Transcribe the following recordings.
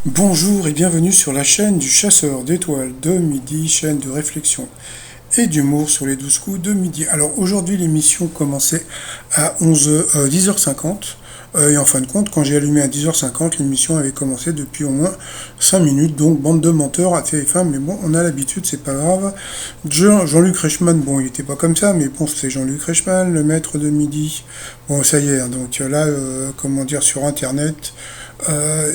Bonjour et bienvenue sur la chaîne du chasseur d'étoiles de midi, chaîne de réflexion et d'humour sur les 12 coups de midi. Alors aujourd'hui l'émission commençait à 10h50 et en fin de compte quand j'ai allumé à 10h50 l'émission avait commencé depuis au moins 5 minutes, donc bande de menteurs à TF1, mais bon on a l'habitude, c'est pas grave. Jean-Luc Reichmann, bon il était pas comme ça, mais bon c'est Jean-Luc Reichmann, le maître de midi. Bon ça y est, hein, donc là comment dire sur internet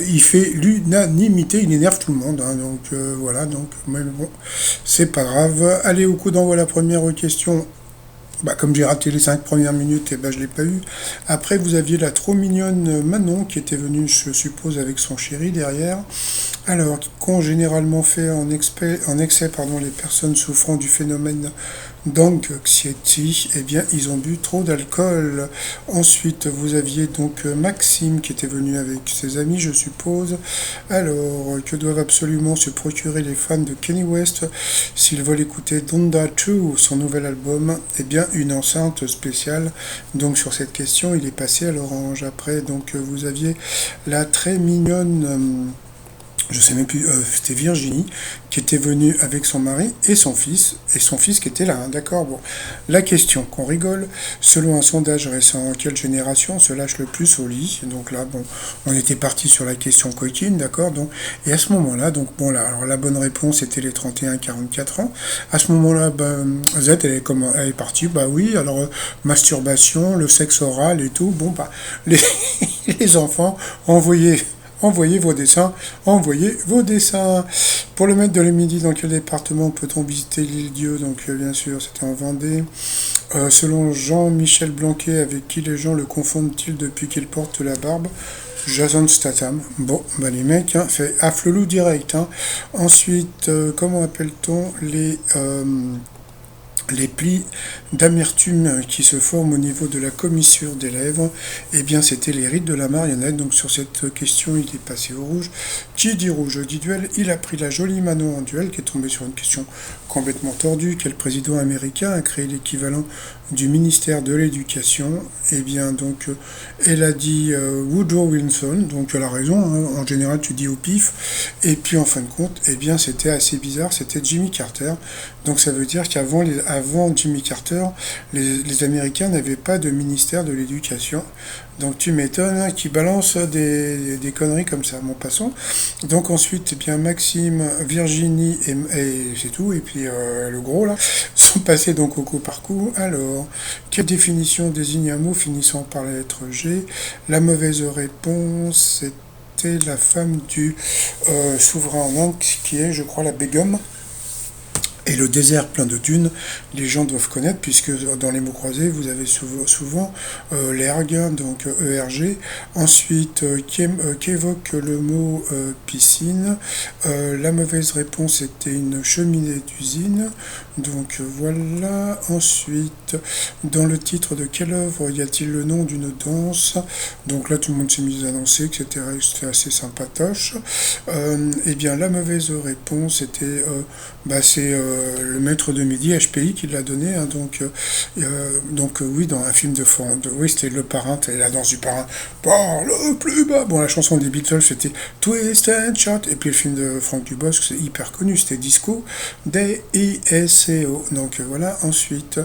il fait l'unanimité, il énerve tout le monde, hein, donc voilà, donc mais bon, c'est pas grave. Allez, au coup d'envoi la première question. Bah, comme j'ai raté les 5 premières minutes, et bah, je l'ai pas eu. Après, vous aviez la trop mignonne Manon qui était venue, je suppose, avec son chéri derrière. Alors, qu'ont généralement fait en excès les personnes souffrant du phénomène d'anxiety? Eh bien, ils ont bu trop d'alcool. Ensuite, vous aviez donc Maxime qui était venu avec ses amis, je suppose. Alors, que doivent absolument se procurer les fans de Kanye West s'ils veulent écouter Donda 2, son nouvel album? Eh bien, une enceinte spéciale. Donc, sur cette question, il est passé à l'orange. Après, donc, vous aviez la très mignonne je sais même plus, c'était Virginie, qui était venue avec son mari et son fils qui était là, hein, d'accord. Bon, la question qu'on rigole, selon un sondage récent, quelle génération se lâche le plus au lit? Donc là, bon, on était parti sur la question coquine, d'accord. Donc, et à ce moment-là, donc bon là, alors la bonne réponse était les 31-44 ans. À ce moment-là, ben, Z, elle est partie, bah oui, alors masturbation, le sexe oral et tout, bon bah les, les enfants envoyaient envoyez vos dessins, envoyez vos dessins. Pour le maître de midi, dans quel département peut-on visiter l'île Dieu? Donc bien sûr, c'était en Vendée. Selon Jean-Michel Blanquet, avec qui les gens le confondent-ils depuis qu'il porte la barbe? Jason Statham. Bon, bah les mecs, hein, c'est afflelou direct. Hein. Ensuite, comment appelle-t-on les plis d'amertume qui se forment au niveau de la commissure des lèvres? Eh bien, c'était les rides de la marionnette. Donc, sur cette question, il est passé au rouge. Qui dit rouge dit duel. Il a pris la jolie Manon en duel, qui est tombée sur une question complètement tordue. Quel président américain a créé l'équivalent du ministère de l'Éducation? Eh bien, donc, elle a dit Woodrow Wilson. Donc, elle a raison. Hein. En général, tu dis au pif. Et puis, en fin de compte, eh bien, c'était assez bizarre. C'était Jimmy Carter. Donc, ça veut dire avant Jimmy Carter, les Américains n'avaient pas de ministère de l'éducation. Donc tu m'étonnes hein, qu'ils balancent des conneries comme ça. Bon, passons. Donc ensuite, eh bien Maxime, Virginie et c'est tout. Et puis le gros là sont passés donc au coup par coup. Alors, quelle définition désigne un mot finissant par la lettre G? La mauvaise réponse, c'était la femme du souverain en Inde, qui est, je crois, la Begum. Et le désert plein de dunes, les gens doivent connaître, puisque dans les mots croisés, vous avez souvent l'erg, donc ERG. Ensuite, qu'évoque le mot piscine? La mauvaise réponse était une cheminée d'usine. Donc voilà. Ensuite, dans le titre de quelle œuvre y a-t-il le nom d'une danse? Donc là, tout le monde s'est mis à danser, etc. C'était assez sympatoche. Eh bien, la mauvaise réponse était, c'est le maître de midi, HPI, qui l'a donné. Hein, donc oui, dans un film oui, c'était Le Parrain, et la danse du parrain. Par le plus bas. Bon, la chanson des Beatles, c'était Twist and Shout. Et puis le film de Franck Dubosc, c'est hyper connu, c'était Disco, D-I-S-C-O. Donc voilà, ensuite.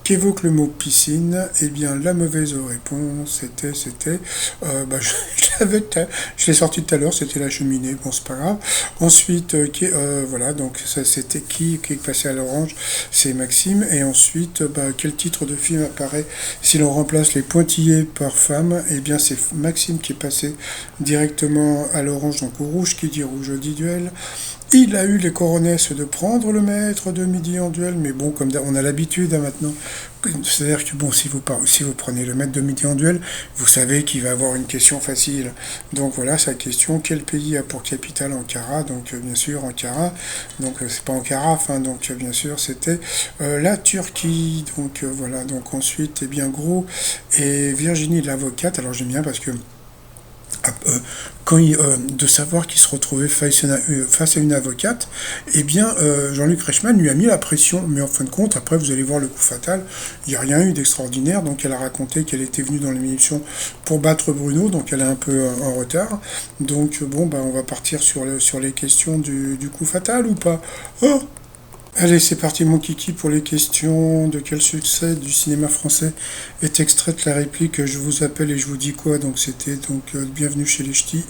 Qu'évoque le mot piscine? Eh bien, la mauvaise réponse, c'était, je l'ai sorti tout à l'heure, c'était la cheminée, bon, c'est pas grave. Ensuite, voilà, donc ça, c'était qui est passé à l'orange? C'est Maxime. Et ensuite, quel titre de film apparaît si l'on remplace les pointillés par femme? Eh bien, c'est Maxime qui est passé directement à l'orange, donc au rouge, qui dit rouge dit duel. Il a eu les coronesses de prendre le maître de midi en duel, mais bon, comme on a l'habitude hein, maintenant, c'est-à-dire que bon, si vous prenez le maître de midi en duel, vous savez qu'il va avoir une question facile. Donc voilà sa question, quel pays a pour capitale Ankara? Donc bien sûr Ankara, donc c'est pas Ankara, enfin donc bien sûr c'était la Turquie. Donc voilà, donc ensuite, eh bien gros, et Virginie l'avocate, alors j'aime bien parce que de savoir qu'il se retrouvait face à une avocate, eh bien, Jean-Luc Reichmann lui a mis la pression. Mais en fin de compte, après, vous allez voir le coup fatal, il n'y a rien eu d'extraordinaire. Donc, elle a raconté qu'elle était venue dans l'émission pour battre Bruno, donc elle est un peu en retard. Donc, bon, on va partir sur les questions du coup fatal ou pas? Oh, allez, c'est parti mon kiki pour les questions. De quel succès du cinéma français est extraite la réplique "Je vous appelle et je vous dis quoi"? Donc c'était Bienvenue chez les Ch'tis.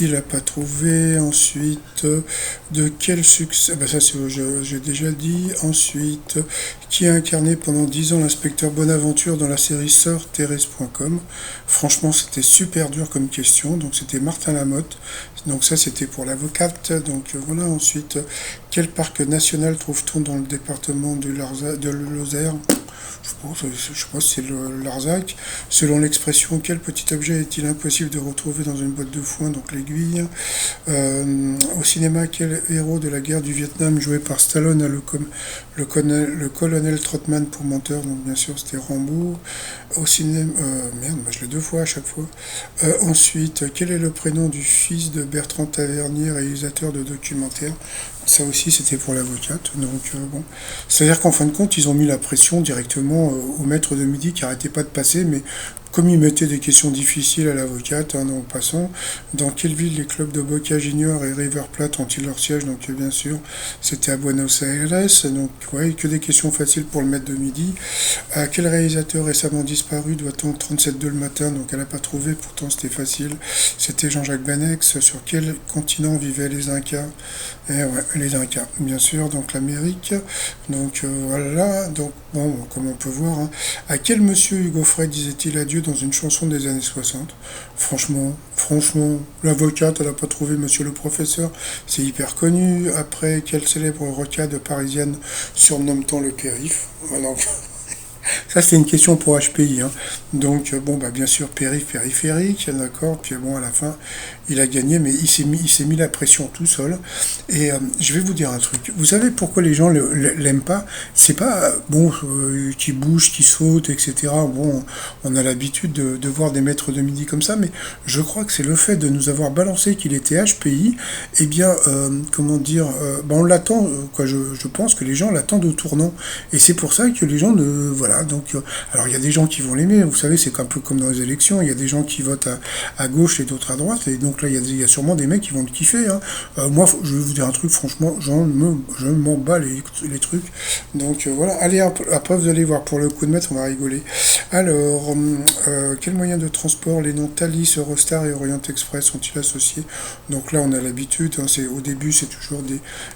Il n'a pas trouvé. Ensuite, de quel succès? Ça, j'ai déjà dit. Ensuite, qui a incarné pendant 10 ans l'inspecteur Bonaventure dans la série Sœur Thérèse.com? Franchement, c'était super dur comme question. Donc, c'était Martin Lamotte. Donc, ça, c'était pour l'avocate. Donc, voilà. Ensuite, quel parc national trouve-t-on dans le département de Lozère? Je pense que c'est le Larzac. Selon l'expression, quel petit objet est-il impossible de retrouver dans une boîte de foin? Donc l'aiguille. Au cinéma, quel héros de la guerre du Vietnam joué par Stallone a le colonel Trotman pour menteur? Donc bien sûr c'était Rambo. Au cinéma, merde, je l'ai deux fois à chaque fois. Ensuite, quel est le prénom du fils de Bertrand Tavernier, réalisateur de documentaires? Ça aussi, c'était pour l'avocate. Donc, bon. C'est-à-dire qu'en fin de compte, ils ont mis la pression directement au maître de midi qui arrêtait pas de passer, mais comme il mettait des questions difficiles à l'avocate, donc passons. Dans quelle ville les clubs de Boca Juniors et River Plate ont-ils leur siège? Donc, bien sûr, c'était à Buenos Aires. Donc, ouais, que des questions faciles pour le maître de midi. Quel réalisateur récemment disparu doit-on 37 le matin? Donc, elle n'a pas trouvé, pourtant c'était facile. C'était Jean-Jacques Banex. Sur quel continent vivaient les Incas? Et ouais, les Incas, bien sûr, donc l'Amérique. Donc voilà, donc bon, comme on peut voir, hein. À quel monsieur Hugo Frey disait-il adieu dans une chanson des années 60? Franchement, l'avocate, elle n'a pas trouvé monsieur le professeur, c'est hyper connu. Après, quelle célèbre rocade parisienne surnomme-t-on le périph'? Voilà. Ça, c'est une question pour HPI, hein. Donc, bien sûr, périphérique, d'accord. Puis bon, à la fin, il a gagné, mais il s'est mis la pression tout seul. Et je vais vous dire un truc. Vous savez pourquoi les gens l'aiment pas? C'est pas, qui bouge, qui saute, etc. Bon, on a l'habitude de voir des maîtres de midi comme ça, mais je crois que c'est le fait de nous avoir balancé qu'il était HPI. Eh bien, comment dire, on l'attend, quoi. Je pense que les gens l'attendent au tournant. Et c'est pour ça que les gens ne, voilà. Donc, alors il y a des gens qui vont l'aimer. Vous savez, c'est un peu comme dans les élections. Il y a des gens qui votent à gauche et d'autres à droite. Et donc là, il y a sûrement des mecs qui vont le kiffer, hein. Moi, je vais vous dire un truc, franchement, je m'en bats les trucs. Donc voilà. Allez, après vous allez voir, pour le coup de maître, on va rigoler. Alors, quels moyens de transport les noms Thalys, Eurostar et Orient Express sont-ils associés? Donc là, on a l'habitude, hein, au début, c'est toujours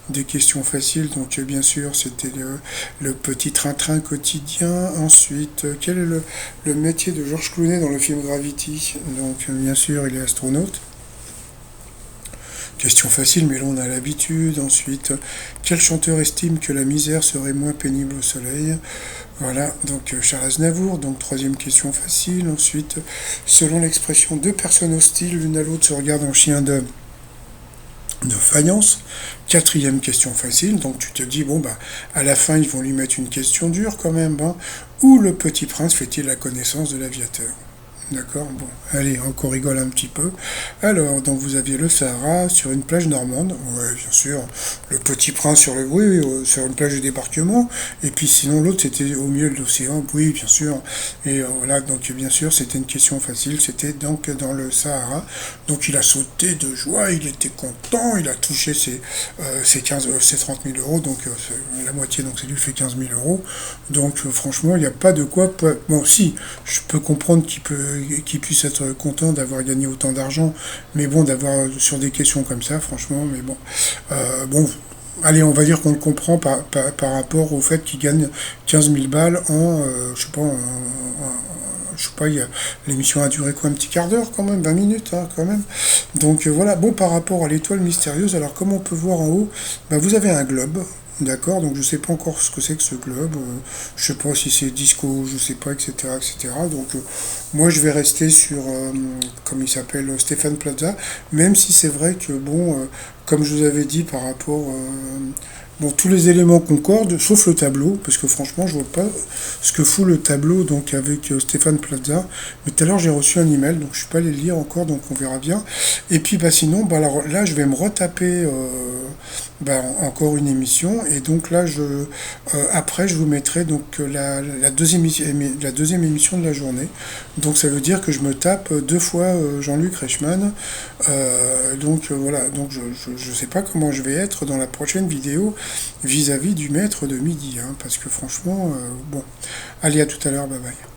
des questions faciles. Donc bien sûr, c'était le petit train-train quotidien. Ensuite, quel est le métier de Georges Clooney dans le film Gravity? Donc bien sûr, il est astronaute. Question facile, mais là on a l'habitude. Ensuite, quel chanteur estime que la misère serait moins pénible au soleil? Voilà, donc Charles Aznavour. Donc troisième question facile. Ensuite, selon l'expression deux personnes hostiles l'une à l'autre se regardent en chien de faïence. Quatrième question facile, donc tu te dis, à la fin ils vont lui mettre une question dure quand même, hein. Où le petit prince fait-il la connaissance de l'aviateur? D'accord, bon, allez, on rigole un petit peu. Alors, donc vous aviez le Sahara sur une plage normande, ouais, bien sûr, le Petit Prince sur une plage de débarquement, et puis sinon l'autre c'était au milieu de l'océan, oui, bien sûr. Et voilà, donc bien sûr, c'était une question facile, c'était donc dans le Sahara. Donc il a sauté de joie, il était content, il a touché ses 30 000 euros, donc la moitié, donc ça lui fait 15 000 euros. Donc franchement, il n'y a pas de quoi. Bon, si, je peux comprendre qu'il puisse être content d'avoir gagné autant d'argent, mais bon, d'avoir sur des questions comme ça, franchement, mais bon. Allez, on va dire qu'on le comprend par rapport au fait qu'il gagne 15 000 balles je sais pas, je sais pas, l'émission a duré quoi, un petit quart d'heure quand même, 20 minutes, hein, quand même. Donc voilà, bon, par rapport à l'étoile mystérieuse, alors comme on peut voir en haut, vous avez un globe. D'accord, donc je sais pas encore ce que c'est que ce globe, je sais pas si c'est disco, je sais pas, etc., etc. Donc moi je vais rester sur, comme il s'appelle, Stéphane Plaza, même si c'est vrai que comme je vous avais dit par rapport Bon, tous les éléments concordent, sauf le tableau, parce que franchement, je vois pas ce que fout le tableau donc avec Stéphane Plaza. Mais tout à l'heure, j'ai reçu un email, donc je suis pas allé le lire encore, donc on verra bien. Et puis, bah sinon, bah alors là, je vais me retaper encore une émission, et donc là, après, je vous mettrai donc la deuxième émission de la journée. Donc ça veut dire que je me tape deux fois Jean-Luc Reichmann. Voilà, donc je sais pas comment je vais être dans la prochaine vidéo vis-à-vis du maître de midi, hein, parce que franchement, bon. Allez, à tout à l'heure, bye bye.